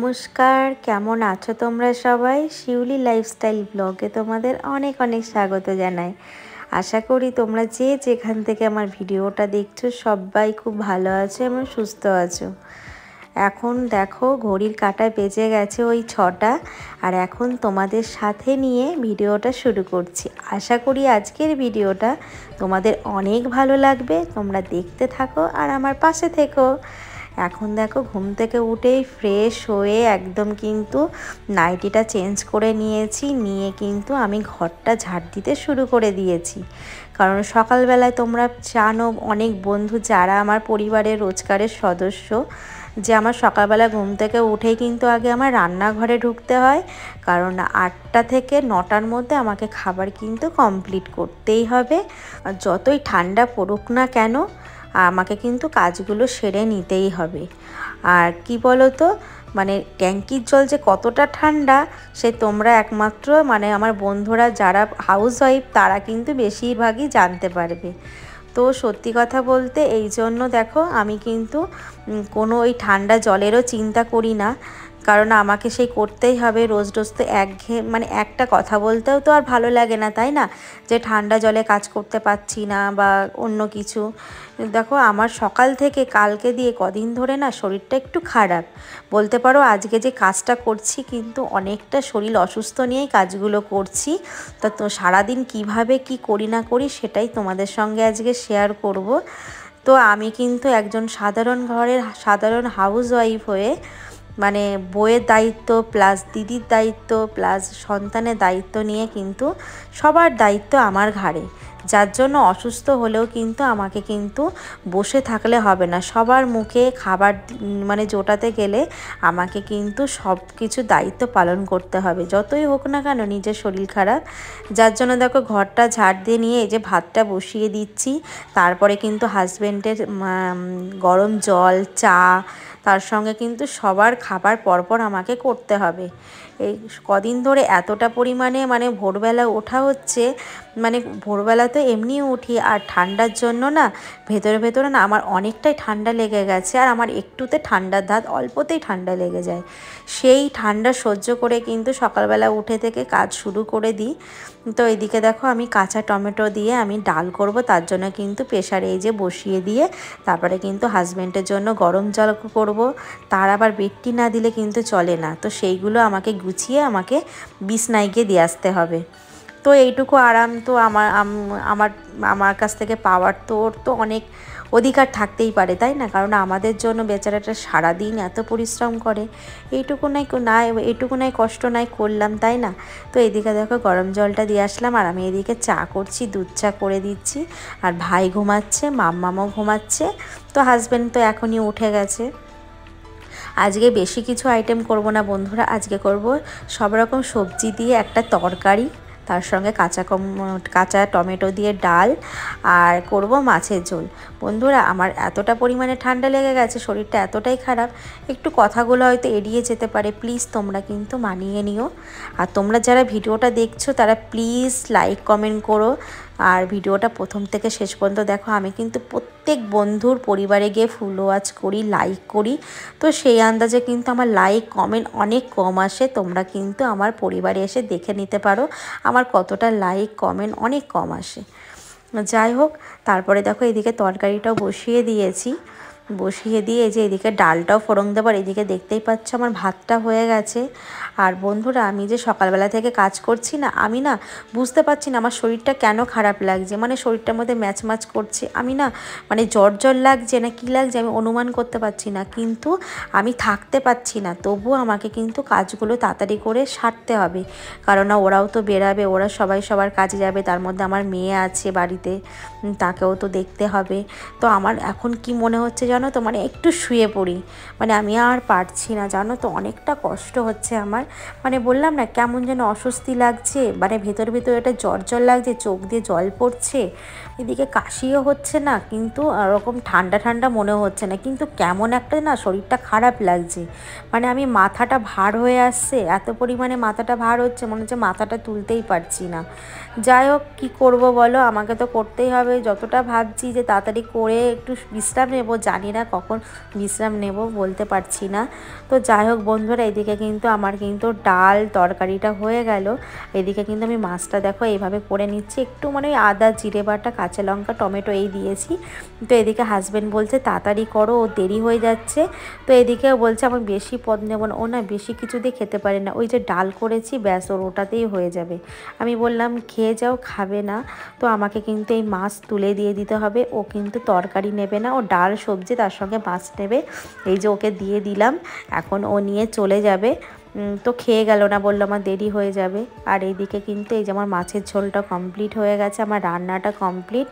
নমস্কার, কেমন আছো তোমরা সবাই? শিউলি লাইফস্টাইল ব্লগে তোমাদের অনেক অনেক স্বাগত জানাই। আশা করি তোমরা যে যেখান থেকে আমার ভিডিওটা দেখছো সবাই খুব ভালো আছো এবং সুস্থ আছো। এখন দেখো ঘড়ির কাঁটায় বেজে গেছে ওই 6টা, আর এখন তোমাদের সাথে নিয়ে ভিডিওটা শুরু করছি। আশা করি আজকের ভিডিওটা তোমাদের অনেক ভালো লাগবে। তোমরা দেখতে থাকো আর আমার পাশে থেকো। এখন দেখো ঘুম থেকে উঠেই ফ্রেশ হয়ে একদম কিন্তু নাইটিটা চেঞ্জ করে নিয়ে কিন্তু আমি ঘরটা ঝাড় দিতে শুরু করে দিয়েছি। কারণ সকালবেলায় তোমরা জানো অনেক বন্ধু যারা আমার পরিবারের রোজগারের সদস্য, যে আমার সকালবেলা ঘুম থেকে উঠেই কিন্তু আগে আমার রান্নাঘরে ঢুকতে হয়, কারণ 8টা থেকে 9টার মধ্যে আমাকে খাবার কিন্তু কমপ্লিট করতেই হবে। আর যতই ঠান্ডা পড়ুক না কেন আমাকে কিন্তু কাজগুলো সেরে নিতেই হবে। আর কি বলো তো, মানে ট্যাঙ্কির জল যে কতটা ঠান্ডা সে তোমরা একমাত্র আমার বন্ধুরা যারা হাউস ওয়াইফ তারা কিন্তু বেশিরভাগই জানতে পারবে। তো সত্যি কথা বলতে এই জন্য দেখো আমি কিন্তু কোনো ওই ঠান্ডা জলেরও চিন্তা করি না, কারণ আমাকে সেই করতেই হবে। রোজ রোজ তো একঘেয়ে একটা কথা বলতেও তো আর ভালো লাগে না, তাই না? যে ঠান্ডা জলে কাজ করতে পারছি না বা অন্য কিছু। দেখো আমার সকাল থেকে কালকে দিয়ে কদিন ধরে না শরীরটা একটু খারাপ বলতে পারো। আজকে যে কাজটা করছি কিন্তু অনেকটা শরীর অসুস্থ নিয়েই কাজগুলো করছি। তো সারাদিন কিভাবে কি করি না করি সেটাই তোমাদের সঙ্গে আজকে শেয়ার করব। তো আমি কিন্তু একজন সাধারণ ঘরের সাধারণ হাউস ওয়াইফ হয়ে বউয়ের দায়িত্ব প্লাস দিদির দায়িত্ব প্লাস সন্তানের দায়িত্ব নিয়ে কিন্তু সবার দায়িত্ব আমার ঘাড়ে। যার জন্য অসুস্থ হলেও কিন্তু আমাকে কিন্তু বসে থাকলে হবে না, সবার মুখে খাবার জোটাতে গেলে আমাকে কিন্তু সব কিছু দায়িত্ব পালন করতে হবে, যতই হোক না কেন নিজের শরীর খারাপ। যার জন্য দেখো ঘরটা ঝাড় দিয়ে নিয়ে এই যে ভাতটা বসিয়ে দিচ্ছি। তারপরে কিন্তু হাজব্যান্ডের গরম জল চা, তার সঙ্গে কিন্তু সবার খাবার পরপর আমাকে করতে হবে। এই কদিন ধরে এতটা পরিমাণে ভোরবেলা ওঠা হচ্ছে, ভোরবেলা তো এমনিও উঠি, আর ঠান্ডার জন্য না ভেতরে না আমার অনেকটাই ঠান্ডা লেগে গেছে। আর আমার একটুতে ঠান্ডার ধাত অল্পতেই ঠান্ডা লেগে যায়। সেই ঠান্ডা সহ্য করে কিন্তু সকালবেলা উঠে থেকে কাজ শুরু করে দিই। তো এদিকে দেখো আমি কাঁচা টমেটো দিয়ে আমি ডাল করব, তার জন্য কিন্তু প্রেসারে এই যে বসিয়ে দিয়ে তারপরে কিন্তু হাজব্যান্ডের জন্য গরম জল করব। তার আবার বেডটি না দিলে কিন্তু চলে না, তো সেইগুলো আমাকে গুছিয়ে আমাকে বিছনায় গিয়ে দিয়ে আসতে হবে। তো এইটুকু আরাম তো আমার আমার কাছ থেকে পাওয়ার তো ওর তো অনেক অধিকার থাকতেই পারে, তাই না? কারণ আমাদের জন্য বেচারাটা সারাদিন এত পরিশ্রম করে, এইটুকু নাই কষ্ট নাই করলাম, তাই না? তো এদিকে দেখো গরম জলটা দিয়ে আসলাম, আর আমি এদিকে চা করছি, দুধ চা করে দিচ্ছি। আর ভাই ঘুমাচ্ছে, মাম্মামও ঘুমাচ্ছে। তো হাজব্যান্ড তো এখনই উঠে গেছে। আজকে বেশি কিছু আইটেম করব না বন্ধুরা, আজকে করব সব রকম সবজি দিয়ে একটা তরকারি, তার সঙ্গে কাঁচা টমেটো দিয়ে ডাল, আর করব মাছের ঝোল। বন্ধুরা আমার এতটা পরিমাণে ঠান্ডা লেগে গেছে, শরীরটা এতটাই খারাপ, একটু কথাগুলো হয়তো এড়িয়ে যেতে পারে, প্লিজ তোমরা কিন্তু মানিয়ে নিও। আর তোমরা যারা ভিডিওটা দেখছো তারা প্লিজ লাইক কমেন্ট করো, আর ভিডিওটা প্রথম থেকে শেষ পর্যন্ত দেখো। আমি কিন্তু প্রত্যেক বন্ধুর পরিবারে গিয়ে ফুল ওয়াচ করি, লাইক করি, তো সেই আন্দাজে কিন্তু আমার লাইক কমেন্ট অনেক কম আসে। তোমরা কিন্তু আমার পরিবারে এসে দেখে নিতে পারো আমার কতটা লাইক কমেন্ট অনেক কম আসে। যাই হোক, তারপরে দেখো এদিকে তরকারিটাও বসিয়ে দিয়েছি, বসিয়ে দিয়ে যে এদিকে ডালটাও ফোড়ন দেবার, এদিকে দেখতেই পাচ্ছ আমার ভাতটা হয়ে গেছে। আর বন্ধুরা আমি যে সকালবেলা থেকে কাজ করছি না, আমি না বুঝতে পারছি না আমার শরীরটা কেন খারাপ লাগছে, শরীরটার মধ্যে ম্যাচ করছে। আমি না জ্বর লাগছে না কি লাগছে আমি অনুমান করতে পারছি না, কিন্তু আমি থাকতে পারছি না। তবুও আমাকে কিন্তু কাজগুলো তাড়াতাড়ি করে সারতে হবে, কারণ ওরাও তো বেরাবে, ওরা সবাই সবার কাজে যাবে। তার মধ্যে আমার মেয়ে আছে বাড়িতে, তাকেও তো দেখতে হবে। তো আমার এখন কি মনে হচ্ছে জানো তো, একটু শুয়ে পড়ি, আমি আর পারছি না জানো তো, অনেকটা কষ্ট হচ্ছে আমার। বললাম না কেমন যেন অস্বস্তি লাগছে, ভেতর একটা জ্বর লাগছে, চোখ দিয়ে জল পড়ছে, এদিকে কাশিও হচ্ছে না, কিন্তু ওরকম ঠান্ডা মনে হচ্ছে না, কিন্তু কেমন একটা না শরীরটা খারাপ লাগছে। আমি মাথাটা ভার হয়ে আসছে, এত পরিমাণে মাথাটা ভার হচ্ছে, মনে হচ্ছে মাথাটা তুলতেই পারছি না। যাই হোক কী করবো বলো, আমাকে তো করতেই হবে। যতটা ভাবছি যে তাড়াতাড়ি করে একটু বিশ্রাম নেবো, জানি জানি না কখন বিশ্রাম নেব, বলতে পারছি না। তো যাই হোক বন্ধুরা, এদিকে কিন্তু আমার কিন্তু ডাল তরকারিটা হয়ে গেল। এদিকে কিন্তু আমি মাছটা দেখো এইভাবে করে নিচ্ছি, একটু মানে আদা জিরে বাটা কাঁচা লঙ্কা টমেটো এই দিয়েছি। তো এদিকে হাজব্যান্ড বলছে তাড়াতাড়ি করো, ও দেরি হয়ে যাচ্ছে। তো এদিকেও বলছে আমি বেশি পদ নেব না, ও না বেশি কিছু দিয়ে খেতে পারে না, ওই যে ডাল করেছি ব্যাস ওর ওটাতেই হয়ে যাবে। আমি বললাম খেয়ে যাও, খাবে না। তো আমাকে কিন্তু এই মাছ তুলে দিয়ে দিতে হবে, ও কিন্তু তরকারি নেবে না, ও ডাল সবজি তার সঙ্গে মাছ নেবে। এই যে ওকে দিয়ে দিলাম, এখন ও নিয়ে চলে যাবে। তো খেয়ে গেল না, বললো আমার দেরি হয়ে যাবে। আর এইদিকে কিন্তু এই যে আমার মাছের ঝোলটা কমপ্লিট হয়ে গেছে, আমার রান্নাটা কমপ্লিট।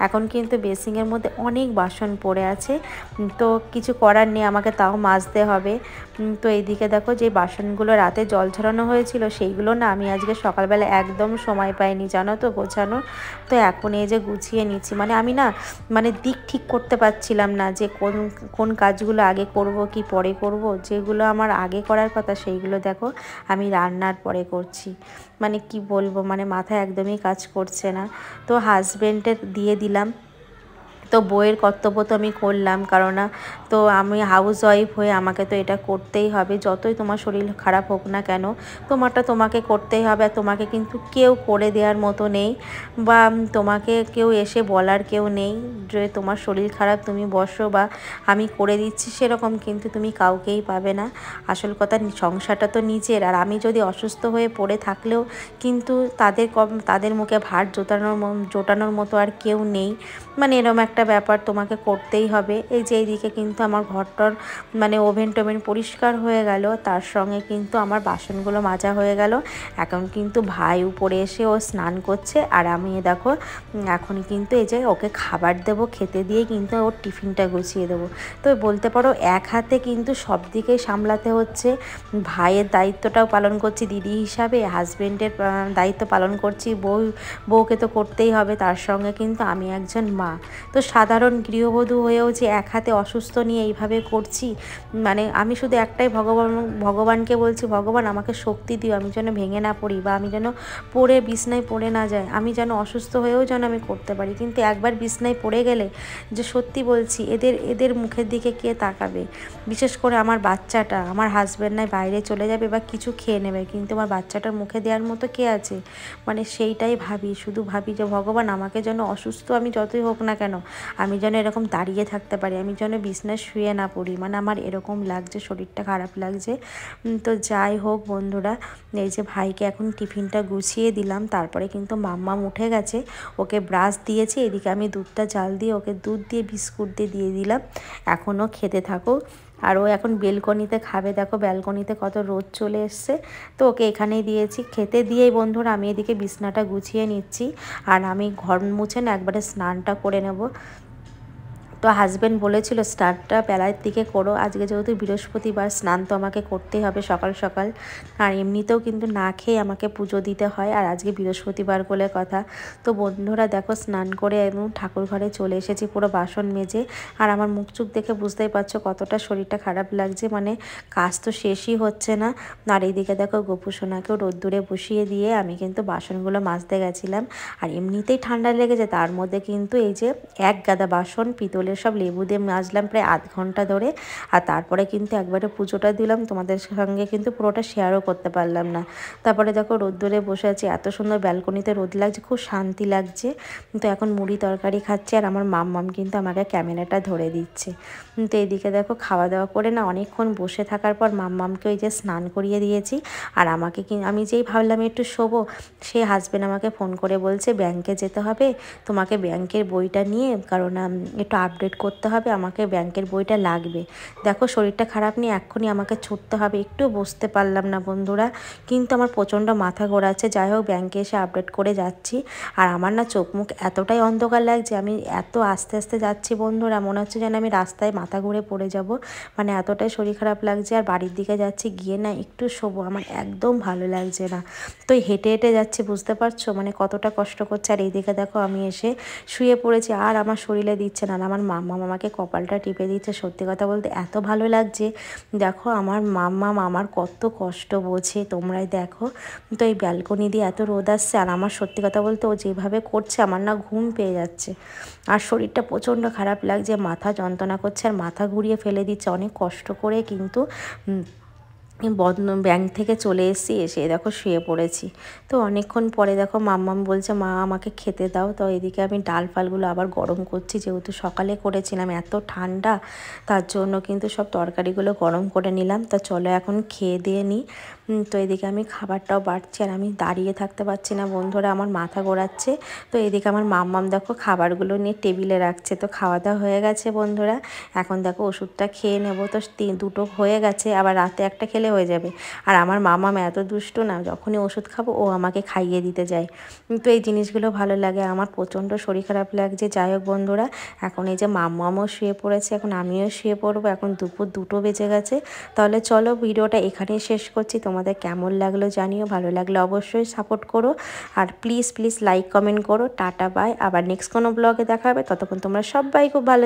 এখন কিন্তু বেসিংয়ের মধ্যে অনেক বাসন পড়ে আছে, তো কিছু করার নেই, আমাকে তাও মাজতে হবে। তো এইদিকে দেখো যে বাসনগুলো রাতে জল ছড়ানো হয়েছিল সেইগুলো না আমি আজকে সকালবেলা একদম সময় পাইনি জানো তো গোছানো। তো এখন এই যে গুছিয়ে নিচ্ছি, মানে আমি না মানে দিক ঠিক করতে পারছিলাম না যে কোন কোন কাজগুলো আগে করব কি পরে করব। যেগুলো আমার আগে করার কথা সেইগুলো দেখো আমি রান্নার পরে করছি। মানে কি বলবো, মানে মাথায় একদমই কাজ করছে না। তো হাজবেন্ডের দিয়ে দিলাম। তো বইয়ের কর্তব্য তো আমি করলাম, কারণ তো আমি হাউস ওয়াইফ হয়ে আমাকে তো এটা করতেই হবে, যতই তোমার শরীর খারাপ হোক না কেন তোমারটা তোমাকে করতেই হবে। আর তোমাকে কিন্তু কেউ করে দেওয়ার মতো নেই, বা তোমাকে কেউ এসে বলার কেউ নেই যে তোমার শরীর খারাপ তুমি বসো বা আমি করে দিচ্ছি, সেরকম কিন্তু তুমি কাউকেই পাবে না। আসল কথা সংসারটা তো নিজের, আর আমি যদি অসুস্থ হয়ে পড়ে থাকলেও কিন্তু তাদের মুখে ভাত জোটানোর মতো আর কেউ নেই। মানে এরম একটা ব্যাপার, তোমাকে করতেই হবে। এই যে এইদিকে কিন্তু আমার ঘরটার মানে ওভেন টোভেন পরিষ্কার হয়ে গেল, তার সঙ্গে কিন্তু আমার বাসনগুলো মাজা হয়ে গেল। এখন কিন্তু ভাই উপরে এসে ও স্নান করছে, আর আমি দেখো এখন কিন্তু এই যে ওকে খাবার দেবো, খেতে দিয়ে কিন্তু ওর টিফিনটা গুছিয়ে দেবো। তো বলতে পারো এক হাতে কিন্তু সব দিকেই সামলাতে হচ্ছে। ভাইয়ের দায়িত্বটাও পালন করছি দিদি হিসাবে, হাজব্যান্ডের দায়িত্ব পালন করছি, বউকে তো করতেই হবে, তার সঙ্গে কিন্তু আমি একজন মা। তো সাধারণ গৃহবধূ হয়েও যে এক হাতে অসুস্থ নিয়ে এইভাবে করছি, মানে আমি শুধু একটাই ভগবানকে বলছি, ভগবান আমাকে শক্তি দিও, আমি যেন ভেঙে না পড়ি, বা আমি যেন পড়ে বিছনায় পড়ে না যাই, আমি যেন অসুস্থ হয়েও যেন আমি করতে পারি। কিন্তু একবার বিছনায় পড়ে গেলে যে সত্যি বলছি এদের মুখের দিকে কে তাকাবে। বিশেষ করে আমার বাচ্চাটা, আমার হাজব্যান্ড নয় বাইরে চলে যাবে বা কিছু খেয়ে নেবে, কিন্তু আমার বাচ্চাটার মুখে দেওয়ার মতো কে আছে। মানে সেইটাই ভাবি, শুধু ভাবি যে ভগবান আমাকে যেন অসুস্থ আমি যতই হোক না কেন আমি যেন এরকম দাঁড়িয়ে থাকতে পারি, আমি যেন বিছনায় শুয়ে না পড়ি। মানে আমার এরকম লাগছে, শরীরটা খারাপ লাগছে। তো যাই হোক বন্ধুরা, এই যে ভাইকে এখন টিফিনটা গুছিয়ে দিলাম, তারপরে কিন্তু মাম্মাম উঠে গেছে, ওকে ব্রাশ দিয়েছি, এদিকে আমি দুধটা জাল দিয়ে ওকে দুধ দিয়ে বিস্কুট দিয়ে দিলাম, এখনও খেতে থাকো। আর ও এখন বেলকনিতে খাবে, দেখো ব্যালকনিতে কত রোদ চলে এসছে। তো ওকে এখানেই দিয়েছি খেতে দিয়েই বন্ধুরা আমি এদিকে বিছনাটা গুছিয়ে নিচ্ছি, আর আমি ঘর মুছে না একবারে স্নানটা করে নেব। তো হাজব্যান্ড বলেছিল স্নানটা বেলার দিকে করো, আজকে যেহেতু বৃহস্পতিবার স্নান তো আমাকে করতেই হবে সকাল সকাল, আর এমনিতেও কিন্তু না খেয়ে আমাকে পুজো দিতে হয়, আর আজকে বৃহস্পতিবার বলে কথা। তো বন্ধুরা দেখো স্নান করে একদম ঠাকুর ঘরে চলে এসেছি পুরো বাসন মেজে, আর আমার মুখ চুখ দেখে বুঝতেই পারছো কতটা শরীরটা খারাপ লাগছে, মানে কাজ তো শেষই হচ্ছে না। আর এইদিকে দেখো গোপু সোনাকেও রোদ্দুরে বসিয়ে দিয়ে আমি কিন্তু বাসনগুলো মাজতে গেছিলাম, আর এমনিতেই ঠান্ডা লেগেছে, তার মধ্যে কিন্তু এই যে এক গাদা বাসন পিতলের সব লেবু দিয়ে মাজলাম প্রায় আধ ঘন্টা ধরে। আর তারপরে কিন্তু একবারে পুজোটা দিলাম, তোমাদের সঙ্গে কিন্তু পুরোটা শেয়ারও করতে পারলাম না। তারপরে দেখো রোদ্দুরে বসে আছি, এত সুন্দর ব্যালকনিতে রোদ লাগছে, খুব শান্তি লাগছে। তো এখন মুড়ি তরকারি খাচ্ছে, আর আমার মাম্মাম কিন্তু আমাকে ক্যামেরাটা ধরে দিচ্ছে। তো এইদিকে দেখো খাওয়া দাওয়া করে না অনেকক্ষণ বসে থাকার পর মাম্মামকে ওই যে স্নান করিয়ে দিয়েছি, আর আমাকে আমি যেই ভাবলাম একটু শোবো, সেই হাজব্যান্ড আমাকে ফোন করে বলছে ব্যাংকে যেতে হবে, তোমাকে ব্যাংকের বইটা নিয়ে, কারণ একটু আপডেট করতে হবে, আমাকে ব্যাংকের বইটা লাগবে। দেখো শরীরটা খারাপ নিয়ে এক্ষুনি আমাকে ছুটতে হবে, একটু বসতে পারলাম না বন্ধুরা, কিন্তু আমার প্রচণ্ড মাথা ঘোরাচ্ছে। যাই হোক ব্যাংকে এসে আপডেট করে যাচ্ছি, আর আমার না চোখ মুখ এতটাই অন্ধকার লাগছে, আমি এত আস্তে আস্তে যাচ্ছি বন্ধুরা, মনে হচ্ছে যেন আমি রাস্তায় মাথা ঘুরে পড়ে যাব, মানে এতটাই শরীর খারাপ লাগছে। আর বাড়ির দিকে যাচ্ছি, গিয়ে না একটু শোবো, আমার একদম ভালো লাগছে না। তো হেঁটে হেঁটে যাচ্ছি, বুঝতে পারছো মানে কতটা কষ্ট করছে। আর এইদিকে দেখো আমি এসে শুয়ে পড়েছি, আর আমার শরীরে দিচ্ছে না, আমার মাম্মা আমাকে কপালটা টিপে দিচ্ছে। সত্যি কথা বলতে এত ভালো লাগছে। দেখো আমার মাম্মা আমার কত কষ্ট বোঝে, তোমরাই দেখো। তো এই ব্যালকনি দিয়ে এত রোদ আসছে, আর আমার সত্যি কথা বলতে ও যেভাবে করছে আমার না ঘুম পেয়ে যাচ্ছে, আর শরীরটা প্রচণ্ড খারাপ লাগছে, মাথা যন্ত্রণা করছে আর মাথা ঘুরিয়ে ফেলে দিচ্ছে অনেক কষ্ট করে। কিন্তু ব্যাংক থেকে চলে এসে দেখো শুয়ে পড়েছি। তো অনেকক্ষণ পরে দেখো মাম্মাম বলছে মা আমাকে খেতে দাও। তো এদিকে আমি ডাল ফালগুলো আবার গরম করছি, যেহেতু সকালে করেছিলাম, এত ঠান্ডা, তার জন্য কিন্তু সব তরকারিগুলো গরম করে নিলাম। তা চলো এখন খেয়ে দিয়ে নিই। তো এদিকে আমি খাবারটাও বাড়ছি, আর আমি দাঁড়িয়ে থাকতে পারছি না বন্ধুরা, আমার মাথা ঘোরাচ্ছে। তো এদিকে আমার মাম্মাম দেখো খাবারগুলো নিয়ে টেবিলে রাখছে। তো খাওয়া দাওয়া হয়ে গেছে বন্ধুরা, এখন দেখো ওষুধটা খেয়ে নেবো। তো দুটো হয়ে গেছে, আবার রাতে একটা খেলে হয়ে যাবে। আর আমার মাম্মাম এত দুষ্টু না, যখনই ওষুধ খাবো ও আমাকে খাইয়ে দিতে যায়। তো এই জিনিসগুলো ভালো লাগে। আমার প্রচণ্ড শরীর খারাপ লাগছে। যাই হোক বন্ধুরা, এখন এই যে মাম্মামও শুয়ে পড়েছে, এখন আমিও শুয়ে পড়বো। এখন দুপুর 2টো বেজে গেছে। তাহলে চলো ভিডিওটা এখানেই শেষ করছি। তোমাদের কেমন লাগলো জানিও, ভালো লাগলে অবশ্যই সাপোর্ট করো, আর প্লিজ প্লিজ লাইক কমেন্ট করো। টাটা বাই, আবার নেক্সট কোনো ব্লগে দেখা হবে। ততক্ষণ তোমরা সবাই খুব ভালো